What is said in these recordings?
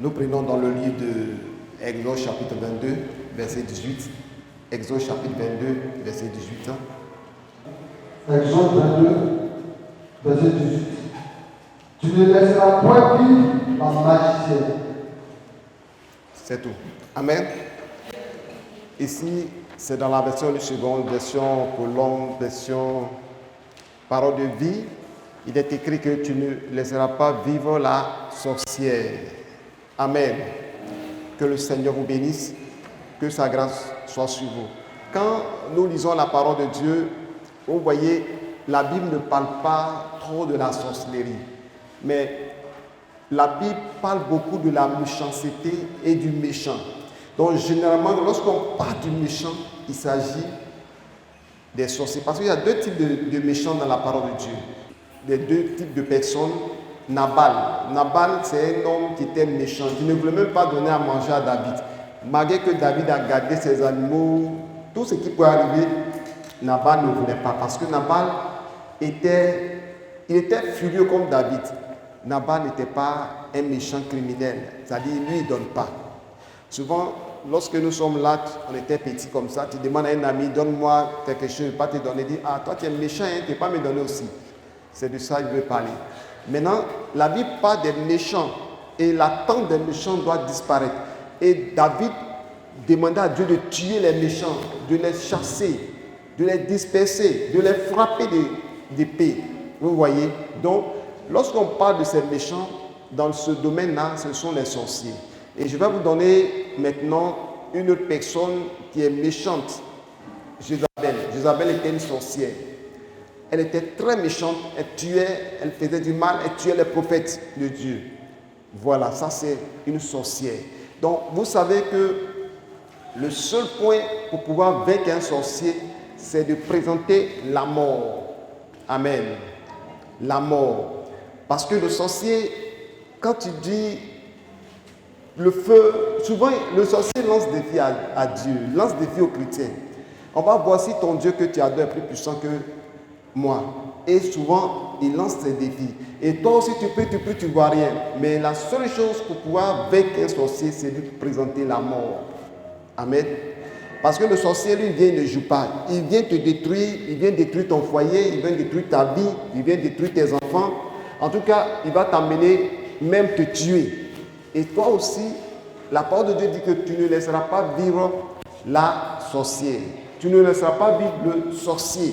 Nous prenons dans le livre de Exode chapitre 22, verset 18. Exode chapitre 22, verset 18. Exode 22, verset 18. Tu ne laisseras point vivre la magicienne. C'est tout. Amen. Ici, c'est dans la version du second, version colombe, version parole de vie. Il est écrit que tu ne laisseras pas vivre la sorcière. Amen. Que le Seigneur vous bénisse, que sa grâce soit sur vous. Quand nous lisons la parole de Dieu, vous voyez, la Bible ne parle pas trop de la sorcellerie, mais la Bible parle beaucoup de la méchanceté et du méchant. Donc généralement, lorsqu'on parle du méchant, il s'agit des sorciers. Parce qu'il y a deux types de méchants dans la parole de Dieu. Les deux types de personnes. Nabal, c'est un homme qui était méchant, qui ne voulait même pas donner à manger à David. Malgré que David a gardé ses animaux, tout ce qui pouvait arriver, Nabal ne voulait pas. Parce que Nabal était furieux comme David. Nabal n'était pas un méchant criminel. C'est-à-dire, lui, il ne donne pas. Souvent, lorsque nous sommes là, on était petits comme ça, tu demandes à un ami, donne-moi quelque chose, je ne vais pas te donner. Il dit, ah, toi tu es méchant, hein, tu ne peux pas me donner aussi. C'est de ça qu'il veut parler. Maintenant, la Bible parle des méchants et l'attente des méchants doit disparaître. Et David demandait à Dieu de tuer les méchants, de les chasser, de les disperser, de les frapper d'épée. Vous voyez? Donc, lorsqu'on parle de ces méchants, dans ce domaine-là, ce sont les sorciers. Et je vais vous donner maintenant une autre personne qui est méchante. Jézabel était une sorcière. Elle était très méchante, elle tuait, elle faisait du mal, elle tuait les prophètes de Dieu. Voilà, ça c'est une sorcière. Donc vous savez que le seul point pour pouvoir vaincre un sorcier, c'est de présenter la mort. Amen. La mort. Parce que le sorcier, quand tu dis le feu, souvent le sorcier lance des défis à Dieu, lance des défis aux chrétiens. On va voir si ton Dieu que tu adores est plus puissant que moi. Et souvent, il lance ses défis. Et toi aussi, tu vois rien. Mais la seule chose pour pouvoir vaincre un sorcier, c'est de présenter la mort. Amen. Parce que le sorcier, lui, vient, ne joue pas. Il vient te détruire, il vient détruire ton foyer, il vient détruire ta vie, il vient détruire tes enfants. En tout cas, il va t'amener, même te tuer. Et toi aussi, la parole de Dieu dit que tu ne laisseras pas vivre la sorcière. Tu ne laisseras pas vivre le sorcier.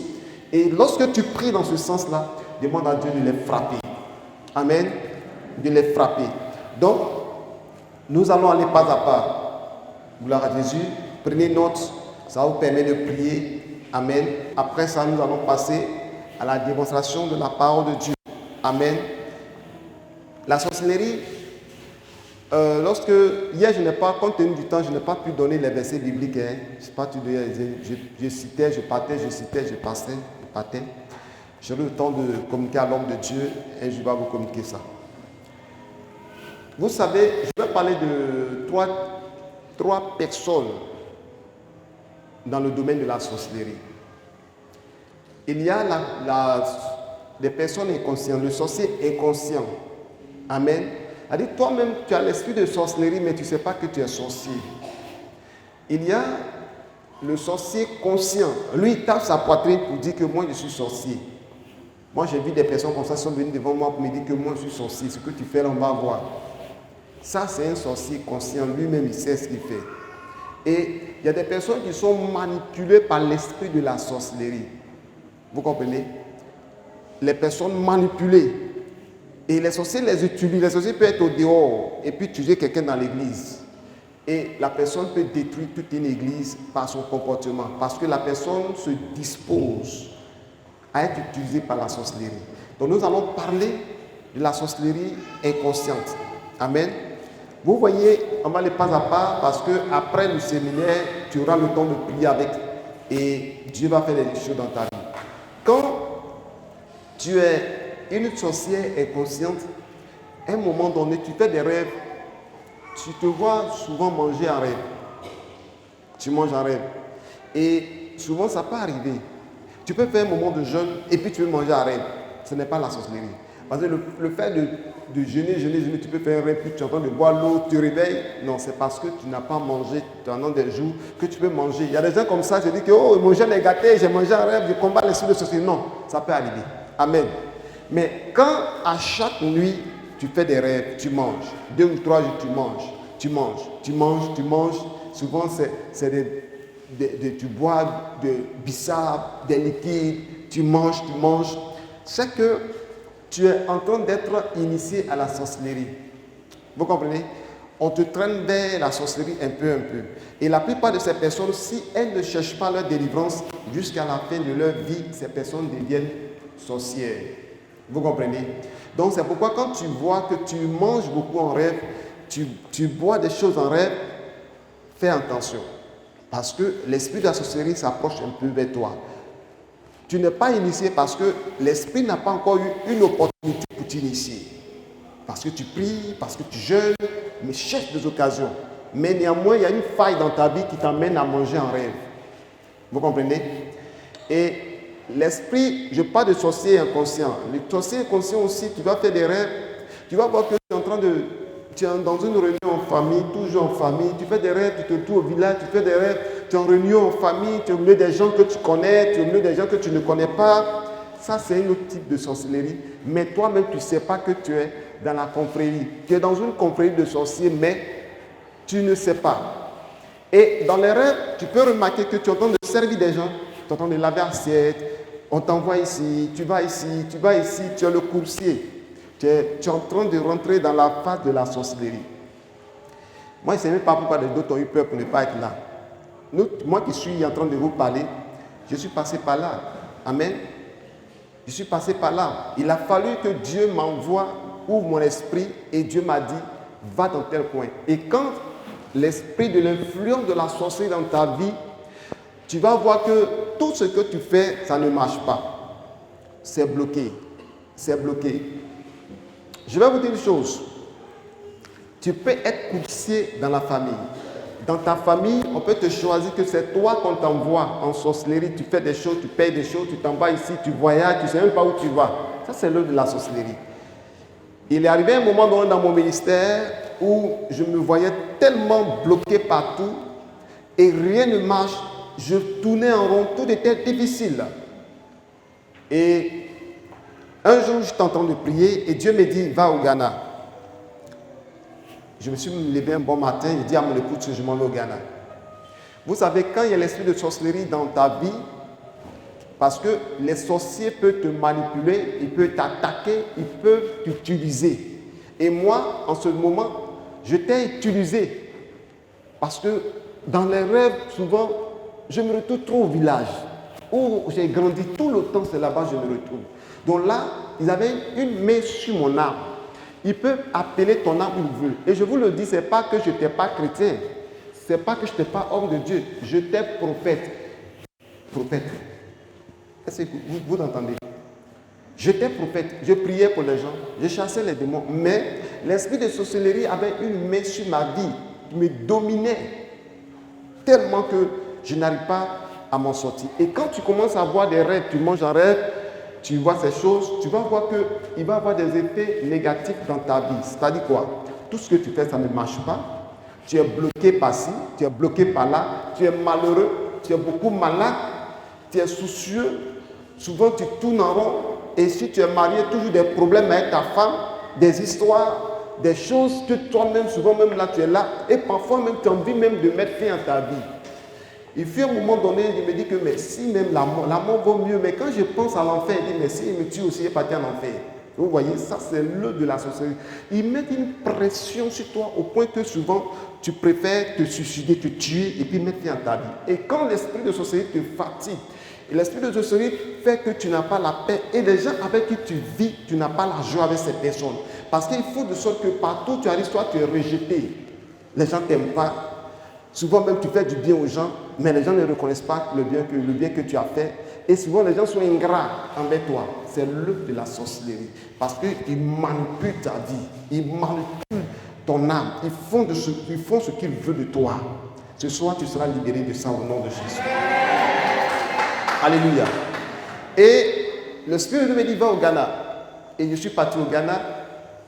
Et lorsque tu pries dans ce sens-là, demande à Dieu de les frapper. Amen. De les frapper. Donc, nous allons aller pas à pas. Gloire à Jésus. Prenez note. Ça vous permet de prier. Amen. Après ça, nous allons passer à la démonstration de la parole de Dieu. Amen. La sorcellerie, hier, je n'ai pas, compte tenu du temps, je n'ai pas pu donner les versets bibliques. Hein. Je citais, je partais, je citais, je passais. J'aurai le temps de communiquer à l'homme de Dieu et je vais vous communiquer ça. Vous savez, je vais parler de trois personnes dans le domaine de la sorcellerie. Il y a les personnes inconscientes, le sorcier inconscient. Amen. C'est-à-dire, toi-même, tu as l'esprit de sorcellerie, mais tu ne sais pas que tu es sorcier. Il y a le sorcier conscient. Lui, il tape sa poitrine pour dire que moi, je suis sorcier. Moi, j'ai vu des personnes comme ça qui sont venues devant moi pour me dire que moi, je suis sorcier. Ce que tu fais là, on va voir. Ça, c'est un sorcier conscient. Lui-même, il sait ce qu'il fait. Et il y a des personnes qui sont manipulées par l'esprit de la sorcellerie. Vous comprenez? Les personnes manipulées. Et les sorciers les utilisent. Les sorciers peuvent être au dehors et puis tuer quelqu'un dans l'église. Et la personne peut détruire toute une église par son comportement. Parce que la personne se dispose à être utilisée par la sorcellerie. Donc nous allons parler de la sorcellerie inconsciente. Amen. Vous voyez, on va aller pas à pas parce qu'après le séminaire, tu auras le temps de prier avec et Dieu va faire des choses dans ta vie. Quand tu es une sorcière inconsciente, à un moment donné, tu fais des rêves. Tu te vois souvent manger en rêve. Tu manges en rêve. Et souvent, ça peut arriver. Tu peux faire un moment de jeûne et puis tu veux manger en rêve. Ce n'est pas la sorcellerie. Parce que le fait de jeûner, tu peux faire un rêve, puis tu es en train de boire l'eau, tu te réveilles. Non, c'est parce que tu n'as pas mangé pendant des jours que tu peux manger. Il y a des gens comme ça, je dis que oh, mon jeûne est gâté, j'ai mangé un rêve, je combats l'esprit de sorcellerie. Non, ça peut arriver. Amen. Mais quand à chaque nuit, tu fais des rêves, tu manges. 2 ou 3 jours, tu manges. Souvent, tu bois de bissap, des liquides, tu manges. C'est que tu es en train d'être initié à la sorcellerie. Vous comprenez? On te traîne vers la sorcellerie un peu. Et la plupart de ces personnes, si elles ne cherchent pas leur délivrance jusqu'à la fin de leur vie, ces personnes deviennent sorcières. Vous comprenez? Donc c'est pourquoi quand tu vois que tu manges beaucoup en rêve, tu bois des choses en rêve, fais attention. Parce que l'esprit de la sorcellerie s'approche un peu vers toi. Tu n'es pas initié parce que l'esprit n'a pas encore eu une opportunité pour t'initier. Parce que tu pries, parce que tu jeûnes, mais cherche des occasions. Mais néanmoins, il y a une faille dans ta vie qui t'amène à manger en rêve. Vous comprenez? Et l'esprit, je parle de sorcier inconscient. Le sorcier inconscient aussi, tu vas faire des rêves. Tu vas voir que tu es dans une réunion en famille, toujours en famille. Tu fais des rêves, tu te trouves au village, tu fais des rêves. Tu es en réunion en famille, tu es au milieu des gens que tu connais, tu es au milieu des gens que tu ne connais pas. Ça, c'est un autre type de sorcellerie. Mais toi-même, tu ne sais pas que tu es dans la confrérie. Tu es dans une confrérie de sorciers, mais tu ne sais pas. Et dans les rêves, tu peux remarquer que tu es en train de servir des gens, tu es en train de laver l'assiette, on t'envoie ici, tu vas ici, tu es le coursier. Tu es en train de rentrer dans la phase de la sorcellerie. Moi, je ne sais même pas pourquoi les autres ont eu peur pour ne pas être là. Moi qui suis en train de vous parler, je suis passé par là. Amen. Je suis passé par là. Il a fallu que Dieu m'envoie, ouvre mon esprit, et Dieu m'a dit, va dans tel coin. Et quand l'esprit de l'influence de la sorcellerie dans ta vie, tu vas voir que tout ce que tu fais, ça ne marche pas. C'est bloqué. C'est bloqué. Je vais vous dire une chose. Tu peux être coursier dans la famille. Dans ta famille, on peut te choisir que c'est toi qu'on t'envoie en sorcellerie. Tu fais des choses, tu payes des choses, tu t'en vas ici, tu voyages, tu ne sais même pas où tu vas. Ça, c'est l'œuvre de la sorcellerie. Il est arrivé un moment donné dans mon ministère où je me voyais tellement bloqué partout et rien ne marche. Je tournais en rond, tout était difficile. Et un jour, j'étais en train de prier et Dieu me dit, va au Ghana. Je me suis levé un bon matin, j'ai dit à mon épouse que je m'en vais au Ghana. Vous savez, quand il y a l'esprit de sorcellerie dans ta vie, parce que les sorciers peuvent te manipuler, ils peuvent t'attaquer, ils peuvent t'utiliser. Et moi, en ce moment, je t'ai utilisé. Parce que dans les rêves, souvent, je me retrouve trop au village, où j'ai grandi tout le temps, c'est là-bas que je me retrouve. Donc là, ils avaient une main sur mon âme. Ils peuvent appeler ton âme où ils veulent. Et je vous le dis, ce n'est pas que je n'étais pas chrétien. Ce n'est pas que je n'étais pas homme de Dieu. J'étais prophète. Prophète. Est-ce que vous entendez? J'étais prophète. Je priais pour les gens. Je chassais les démons. Mais l'esprit de sorcellerie avait une main sur ma vie. Il me dominait. Tellement que je n'arrive pas à m'en sortir. Et quand tu commences à avoir des rêves, tu manges un rêve, tu vois ces choses, tu vas voir qu'il va y avoir des effets négatifs dans ta vie. C'est-à-dire quoi? Tout ce que tu fais, ça ne marche pas. Tu es bloqué par-ci, tu es bloqué par-là, tu es malheureux, tu es beaucoup malade, tu es soucieux. Souvent, tu tournes en rond. Et si tu es marié, toujours des problèmes avec ta femme, des histoires, des choses que toi-même, souvent même là, tu es là. Et parfois même, tu as envie même de mettre fin à ta vie. Il fut un moment donné, je me dis que mais si même la mort vaut mieux, mais quand je pense à l'enfer, je dis mais si il me tue aussi, il est parti en enfer. Vous voyez, ça c'est l'œuvre de la sorcellerie. Ils mettent une pression sur toi au point que souvent tu préfères te suicider, te tuer et puis mettre fin à ta vie. Et quand l'esprit de sorcellerie te fatigue, et l'esprit de sorcellerie fait que tu n'as pas la paix et les gens avec qui tu vis, tu n'as pas la joie avec ces personnes. Parce qu'il faut de sorte que partout où tu arrives, toi tu es rejeté. Les gens ne t'aiment pas. Souvent même tu fais du bien aux gens, mais les gens ne reconnaissent pas le bien que tu as fait. Et souvent les gens sont ingrats envers toi. C'est l'œuvre de la sorcellerie. Parce qu'ils manipulent ta vie. Ils manipulent ton âme. Ils font ce qu'ils veulent de toi. Ce soir tu seras libéré de ça au nom de Jésus. Alléluia. Et le Spirit de Dieu me dit, va au Ghana. Et je suis parti au Ghana.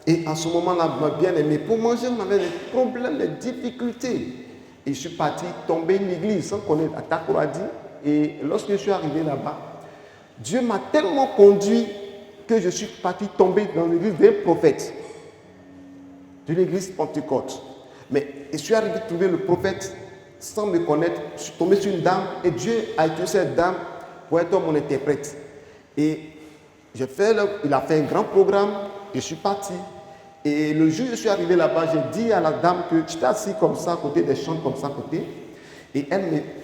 Et en ce moment-là, ma bien-aimée, pour manger, on avait des problèmes, des difficultés. Et je suis parti tomber une église sans connaître à Takoradi. Et lorsque je suis arrivé là-bas, Dieu m'a tellement conduit que je suis parti tomber dans l'église d'un prophète, de l'église Pentecôte. Mais je suis arrivé à trouver le prophète sans me connaître. Je suis tombé sur une dame et Dieu a utilisé cette dame pour être mon interprète. Et il a fait un grand programme. Je suis parti. Et le jour où je suis arrivé là-bas, j'ai dit à la dame que j'étais assis comme ça, à côté des chants, comme ça, à côté. Et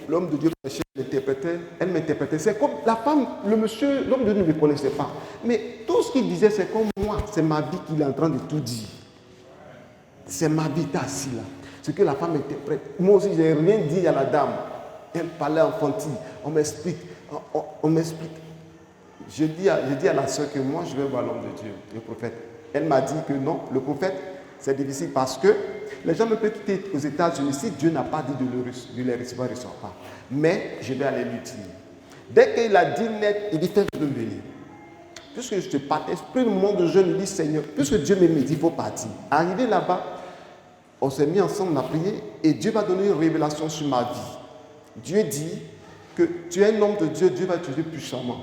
l'homme de Dieu elle m'interprétait. C'est comme la femme, le monsieur, l'homme de Dieu ne me connaissait pas. Mais tout ce qu'il disait, c'est comme moi. C'est ma vie qu'il est en train de tout dire. C'est ma vie, t'es assis là. Ce que la femme interprète. Moi aussi, je n'ai rien dit à la dame. Elle parlait enfantine. On m'explique. On m'explique. Je dis à la soeur que moi, je vais voir l'homme de Dieu, le prophète. Elle m'a dit que non, le prophète, c'est difficile parce que les gens ne peuvent quitter aux États-Unis si Dieu n'a pas dit de les recevoir, ils ne reçoivent pas. Mais je vais aller lui dire. Dès qu'il a dit net, il dit fais le venir. Puisque je te partais, plus le monde de jeunes dit Seigneur, puisque Dieu me dit, il faut partir. Arrivé là-bas, on s'est mis ensemble, on a prié et Dieu va donner une révélation sur ma vie. Dieu dit que tu es un homme de Dieu, Dieu va t'utiliser puissamment.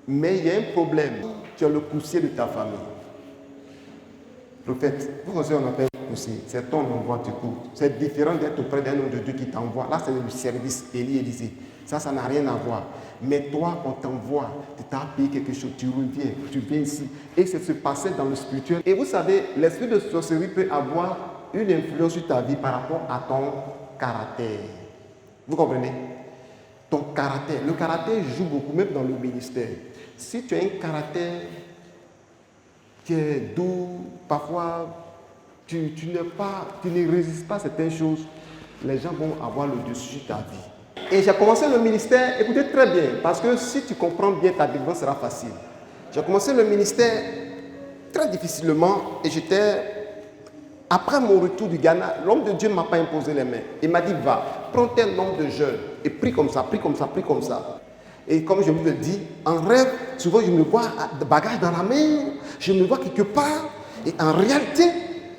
Mais il y a un problème, tu as le poussier de ta famille. Prophète, vous savez, on appelle poussier, c'est ton envoi, tu cours. C'est différent d'être auprès d'un homme de Dieu qui t'envoie. Là, c'est le service, Élisée. Ça n'a rien à voir. Mais toi, on t'envoie, tu t'as payé quelque chose, tu reviens, tu viens ici. Et ça se passait dans le spirituel. Et vous savez, l'esprit de sorcellerie peut avoir une influence sur ta vie par rapport à ton caractère. Vous comprenez? Ton caractère. Le caractère joue beaucoup, même dans le ministère. Si tu as un caractère qui est doux, parfois tu ne résistes pas à certaines choses, les gens vont avoir le dessus sur ta vie. Et j'ai commencé le ministère, écoutez très bien, parce que si tu comprends bien, ta délivrance sera facile. J'ai commencé le ministère très difficilement et après mon retour du Ghana, l'homme de Dieu ne m'a pas imposé les mains. Il m'a dit, va, prends tel nombre de jeunes et prie comme ça, prie comme ça, prie comme ça. Et comme je vous le dis, en rêve, souvent je me vois bagage dans la main, je me vois quelque part. Et en réalité,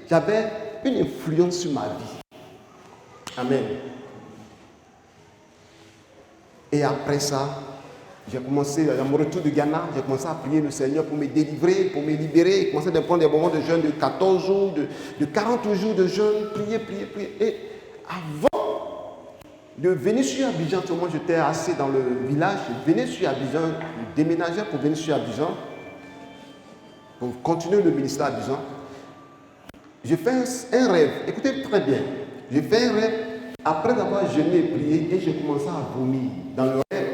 j'avais une influence sur ma vie. Amen. Et après ça, j'ai commencé, à mon retour du Ghana, j'ai commencé à prier le Seigneur pour me délivrer, pour me libérer. J'ai commencé à prendre des moments de jeûne de 14 jours, de 40 jours de jeûne, prier. Et avant de venir sur Abidjan, tout le monde, j'étais assis dans le village, je venais sur Abidjan, je déménageais pour venir sur Abidjan, pour continuer le ministère à Abidjan. J'ai fait un rêve, écoutez très bien, j'ai fait un rêve, après avoir jeûné et prié, et j'ai commencé à vomir. Dans le rêve,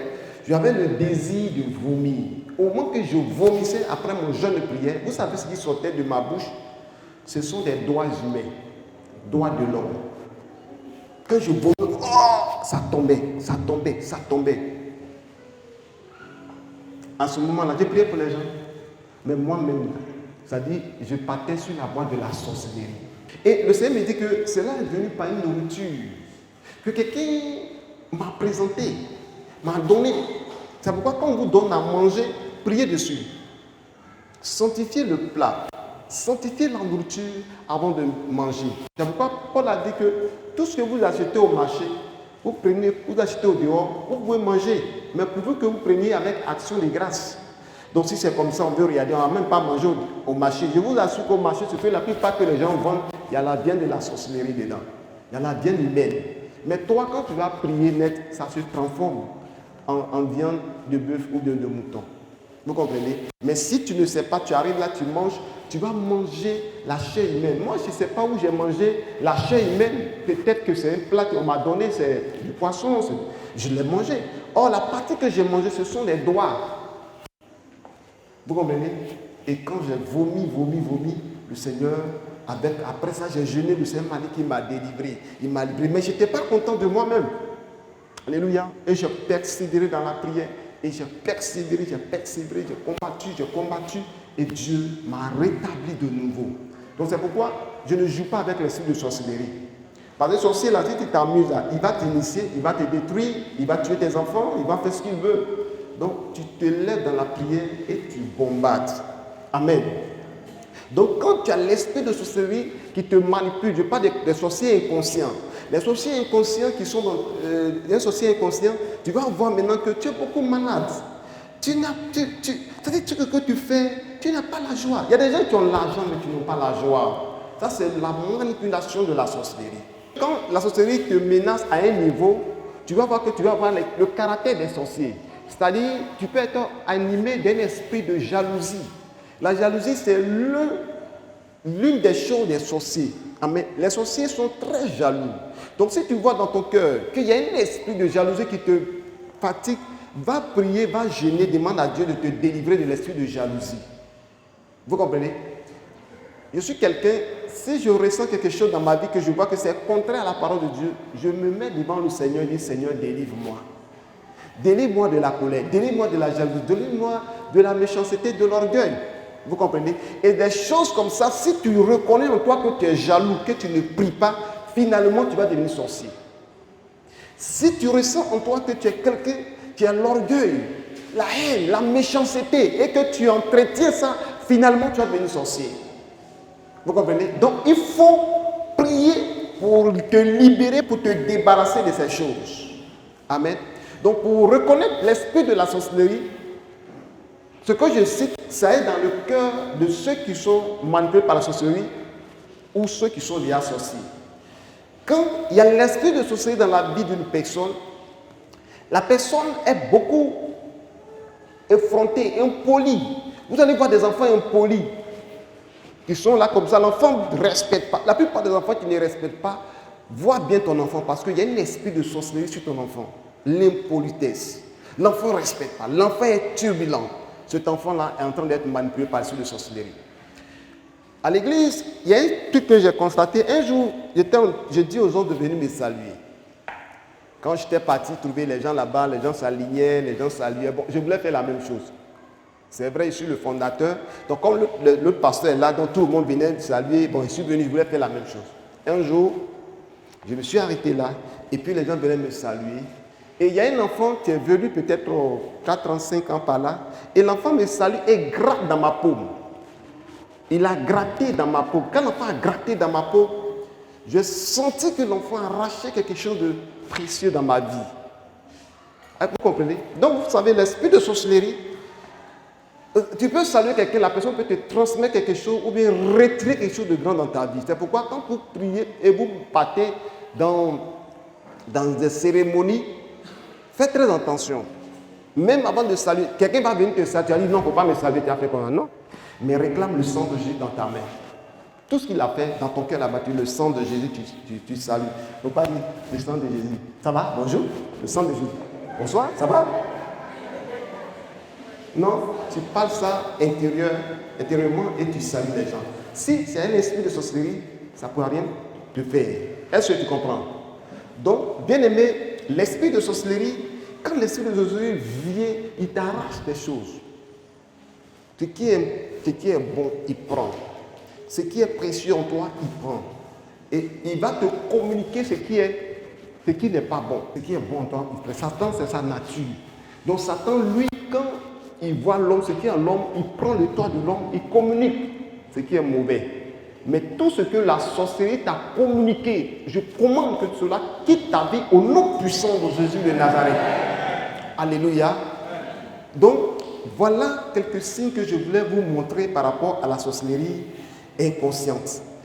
j'avais le désir de vomir. Au moment que je vomissais après mon jeûne de prière, vous savez ce qui sortait de ma bouche? Ce sont des doigts humains, doigts de l'homme. Quand je vomis, ça tombait. À ce moment-là, j'ai prié pour les gens. Mais moi-même, ça dit, je partais sur la voie de la sorcellerie. Et le Seigneur me dit que cela est venu par une nourriture que quelqu'un m'a présenté, m'a donné. C'est pourquoi quand on vous donne à manger, priez dessus. Sanctifiez le plat. Sanctifiez la nourriture avant de manger. C'est pourquoi Paul a dit que tout ce que vous achetez au marché, vous achetez au dehors, vous pouvez manger. Mais plutôt que vous preniez avec action de grâce. Donc si c'est comme ça, on veut regarder, on ne va même pas manger au marché. Je vous assure qu'au marché, ce que la plupart que les gens vendent, il y a la viande de la sorcellerie dedans. Il y a la viande humaine. Mais toi, quand tu vas prier net, ça se transforme en viande de bœuf ou de mouton. Vous comprenez? Mais si tu ne sais pas, tu arrives là, tu manges, tu vas manger la chair humaine. Moi, je ne sais pas où j'ai mangé la chair humaine. Peut-être que c'est un plat qu'on m'a donné, c'est du poisson. Je l'ai mangé. Or, la partie que j'ai mangée, ce sont les doigts. Vous comprenez? Et quand j'ai vomi, le Seigneur, après ça, j'ai jeûné, le Seigneur m'a dit qu'il m'a délivré. Il m'a livré. Mais je n'étais pas content de moi-même. Alléluia. Et j'ai persévéré dans la prière. Et j'ai persévéré, j'ai combattu. Et Dieu m'a rétabli de nouveau. Donc c'est pourquoi je ne joue pas avec l'esprit de sorcellerie. Parce que le sorcier, là, si tu t'amuses, il va t'initier, il va te détruire, il va tuer tes enfants, il va faire ce qu'il veut. Donc tu te lèves dans la prière et tu bombardes. Amen. Donc quand tu as l'esprit de sorcellerie qui te manipule, je parle des sorciers inconscients. Les sorciers inconscients qui sont dans un sorcier inconscient, tu vas voir maintenant que tu es beaucoup malade. C'est-à-dire que ce que tu fais, tu n'as pas la joie. Il y a des gens qui ont l'argent mais qui n'ont pas la joie. Ça c'est la manipulation de la sorcellerie. Quand la sorcellerie te menace à un niveau, tu vas voir que tu vas avoir le caractère des sorciers. C'est-à-dire, tu peux être animé d'un esprit de jalousie. La jalousie, c'est l'une des choses des sorciers. Amen. Les sorciers sont très jaloux. Donc, si tu vois dans ton cœur qu'il y a un esprit de jalousie qui te fatigue, va prier, va gêner, demande à Dieu de te délivrer de l'esprit de jalousie. Vous comprenez? Je suis quelqu'un, si je ressens quelque chose dans ma vie que je vois que c'est contraire à la parole de Dieu, je me mets devant le Seigneur et dis, Seigneur, délivre-moi. Délivre-moi de la colère, délivre-moi de la jalousie, délivre-moi de la méchanceté, de l'orgueil. Vous comprenez? Et des choses comme ça, si tu reconnais en toi que tu es jaloux, que tu ne pries pas, finalement tu vas devenir sorcier. Si tu ressens en toi que tu es quelqu'un qui a l'orgueil, la haine, la méchanceté, et que tu entretiens ça, finalement tu vas devenir sorcier. Vous comprenez? Donc il faut prier pour te libérer, pour te débarrasser de ces choses. Amen. Donc pour reconnaître l'esprit de la sorcellerie, ce que je cite, ça est dans le cœur de ceux qui sont manipulés par la sorcellerie ou ceux qui sont déjà sorciers. Quand il y a l'esprit de sorcellerie dans la vie d'une personne, la personne est beaucoup effrontée, impolie. Vous allez voir des enfants impolis qui sont là comme ça. L'enfant ne respecte pas. La plupart des enfants qui ne respectent pas, vois bien ton enfant parce qu'il y a un esprit de sorcellerie sur ton enfant. L'impolitesse. L'enfant ne respecte pas. L'enfant est turbulent. Cet enfant-là est en train d'être manipulé par l'esprit de sorcellerie. À l'église, il y a un truc que j'ai constaté. Un jour, j'ai dit aux autres de venir me saluer. Quand j'étais parti trouver les gens là-bas, les gens s'alignaient, les gens saluaient. Bon, je voulais faire la même chose. C'est vrai, je suis le fondateur. Donc, comme l'autre pasteur est là, donc tout le monde venait me saluer. Bon, je suis venu, je voulais faire la même chose. Un jour, je me suis arrêté là, et puis les gens venaient me saluer. Et il y a un enfant qui est venu peut-être 4 ans, 5 ans par là, et l'enfant me salue et gratte dans ma paume. Il a gratté dans ma peau. Quand l'enfant a gratté dans ma peau, j'ai senti que l'enfant arrachait quelque chose de précieux dans ma vie. Vous comprenez? Donc, vous savez, l'esprit de sorcellerie, tu peux saluer quelqu'un, la personne peut te transmettre quelque chose ou bien retirer quelque chose de grand dans ta vie. C'est pourquoi quand vous priez et vous partez dans des cérémonies, faites très attention. Même avant de saluer, quelqu'un va venir te saluer, tu vas dire non, il ne faut pas me saluer, tu as fait comme ça. Non, mais réclame le sang de Jésus dans ta main. Tout ce qu'il a fait, dans ton cœur, il a battu le sang de Jésus, tu salues. Il ne faut pas dire le sang de Jésus. Ça va? Bonjour? Le sang de Jésus. Bonsoir? Ça va? Non, tu parles ça intérieurement et tu salues les gens. Si c'est un esprit de sorcellerie, ça ne pourra rien te faire. Est-ce que tu comprends? Donc, bien aimé, l'esprit de sorcellerie, quand l'esprit de sorcellerie vient, il t'arrache des choses. Ce qui est bon, il prend. Ce qui est précieux en toi, il prend. Et il va te communiquer ce qui n'est pas bon. Ce qui est bon en toi, il prend. Satan, c'est sa nature. Donc Satan, lui, quand il voit l'homme, ce qui est en l'homme, il prend le toit de l'homme, il communique ce qui est mauvais. Mais tout ce que la sorcellerie t'a communiqué, je commande que cela quitte ta vie au nom puissant de Jésus de Nazareth. Alléluia. Donc, voilà quelques signes que je voulais vous montrer par rapport à la sorcellerie inconsciente.